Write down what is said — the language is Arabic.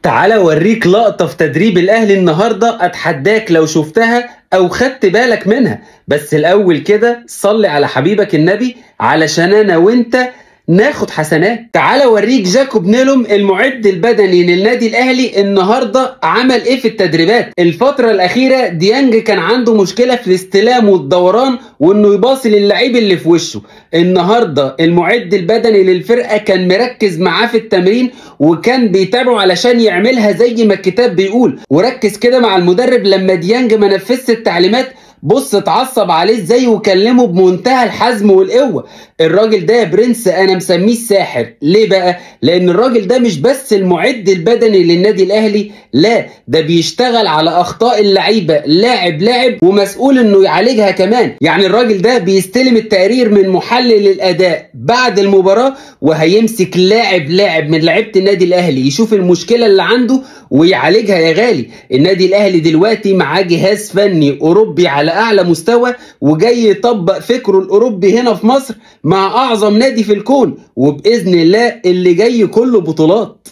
تعال اوريك لقطة في تدريب الاهلي النهاردة، اتحداك لو شفتها او خدت بالك منها. بس الاول كده صلي على حبيبك النبي علشان انا وانت ناخد حسنات. تعال اوريك جاكوب نيلوم المعد البدني للنادي الاهلي النهارده عمل ايه في التدريبات. الفتره الاخيره ديانج كان عنده مشكله في الاستلام والدوران وانه يباصي للعيب اللي في وشه. النهارده المعد البدني للفرقه كان مركز معاه في التمرين وكان بيتابعه علشان يعملها زي ما الكتاب بيقول. وركز كده مع المدرب لما ديانج ما نفذش التعليمات، بص اتعصب عليه ازاي وكلمه بمنتهى الحزم والقوه. الراجل ده يا برنس انا مسميه الساحر. ليه بقى؟ لان الراجل ده مش بس المعد البدني للنادي الاهلي، لا ده بيشتغل على اخطاء اللعيبه لاعب ومسؤول انه يعالجها كمان. يعني الراجل ده بيستلم التقرير من محلل الاداء بعد المباراه وهيمسك لاعب من لعيبه النادي الاهلي يشوف المشكله اللي عنده ويعالجها. يا غالي النادي الاهلي دلوقتي معاه جهاز فني اوروبي على اعلى مستوى وجاي يطبق فكره الاوروبي هنا في مصر مع اعظم نادي في الكون، وباذن الله اللي جاي كله بطولات.